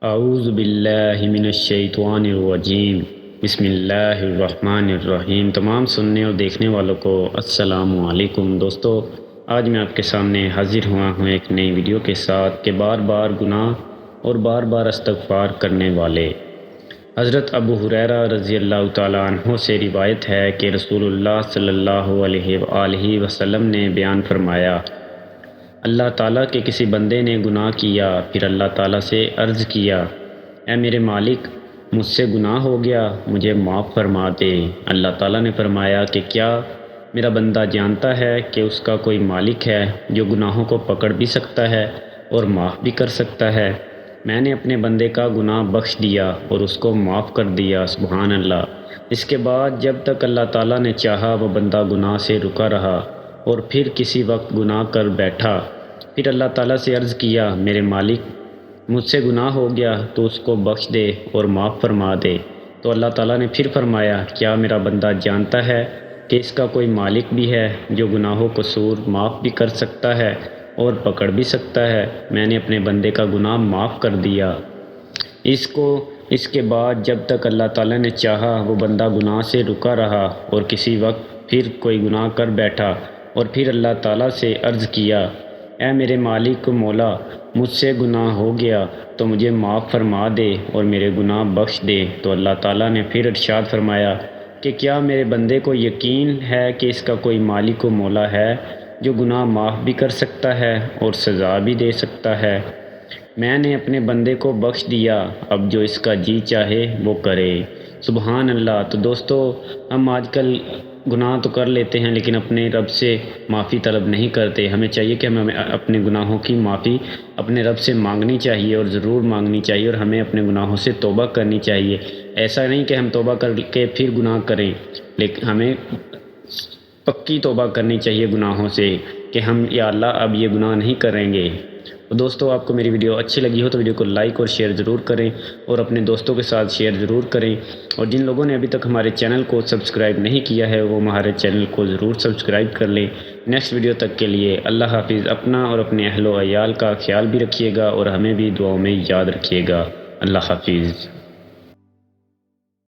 اعوذ باللہ من الشیطان الرجیم، بسم اللہ الرحمن الرحیم۔ تمام سننے اور دیکھنے والوں کو السلام علیکم۔ دوستو، آج میں آپ کے سامنے حاضر ہوا ہوں ایک نئی ویڈیو کے ساتھ کہ بار بار گناہ اور بار بار استغفار کرنے والے۔ حضرت ابو ہریرہ رضی اللہ تعالیٰ عنہ سے روایت ہے کہ رسول اللہ صلی اللہ علیہ وآلہ وسلم نے بیان فرمایا، اللہ تعالیٰ کے کسی بندے نے گناہ کیا، پھر اللہ تعالیٰ سے عرض کیا، اے میرے مالک، مجھ سے گناہ ہو گیا، مجھے معاف فرما دے۔ اللہ تعالیٰ نے فرمایا کہ کیا میرا بندہ جانتا ہے کہ اس کا کوئی مالک ہے جو گناہوں کو پکڑ بھی سکتا ہے اور معاف بھی کر سکتا ہے؟ میں نے اپنے بندے کا گناہ بخش دیا اور اس کو معاف کر دیا، سبحان اللہ۔ اس کے بعد جب تک اللہ تعالیٰ نے چاہا وہ بندہ گناہ سے رکا رہا، اور پھر کسی وقت گناہ کر بیٹھا، پھر اللہ تعالیٰ سے عرض کیا، میرے مالک، مجھ سے گناہ ہو گیا، تو اس کو بخش دے اور معاف فرما دے۔ تو اللہ تعالیٰ نے پھر فرمایا، کیا میرا بندہ جانتا ہے کہ اس کا کوئی مالک بھی ہے جو گناہوں قصور معاف بھی کر سکتا ہے اور پکڑ بھی سکتا ہے؟ میں نے اپنے بندے کا گناہ معاف کر دیا۔ اس کے بعد جب تک اللہ تعالیٰ نے چاہا وہ بندہ گناہ سے رکا رہا، اور کسی وقت پھر کوئی گناہ کر بیٹھا، اور پھر اللہ تعالیٰ سے عرض کیا، اے میرے مالک مولا، مجھ سے گناہ ہو گیا تو مجھے معاف فرما دے اور میرے گناہ بخش دے۔ تو اللہ تعالیٰ نے پھر ارشاد فرمایا کہ کیا میرے بندے کو یقین ہے کہ اس کا کوئی مالک و مولا ہے جو گناہ معاف بھی کر سکتا ہے اور سزا بھی دے سکتا ہے؟ میں نے اپنے بندے کو بخش دیا، اب جو اس کا جی چاہے وہ کرے، سبحان اللہ۔ تو دوستو، ہم آج کل گناہ تو کر لیتے ہیں لیکن اپنے رب سے معافی طلب نہیں کرتے۔ ہمیں چاہیے کہ ہمیں اپنے گناہوں کی معافی اپنے رب سے مانگنی چاہیے، اور ضرور مانگنی چاہیے، اور ہمیں اپنے گناہوں سے توبہ کرنی چاہیے۔ ایسا نہیں کہ ہم توبہ کر کے پھر گناہ کریں، لیکن ہمیں پکی توبہ کرنی چاہیے گناہوں سے کہ ہم یا اللہ اب یہ گناہ نہیں کریں گے۔ تو دوستو، آپ کو میری ویڈیو اچھی لگی ہو تو ویڈیو کو لائک اور شیئر ضرور کریں، اور اپنے دوستوں کے ساتھ شیئر ضرور کریں، اور جن لوگوں نے ابھی تک ہمارے چینل کو سبسکرائب نہیں کیا ہے وہ ہمارے چینل کو ضرور سبسکرائب کر لیں۔ نیکسٹ ویڈیو تک کے لیے اللہ حافظ۔ اپنا اور اپنے اہل و عیال کا خیال بھی رکھیے گا، اور ہمیں بھی دعاؤں میں یاد رکھیے گا۔ اللہ حافظ۔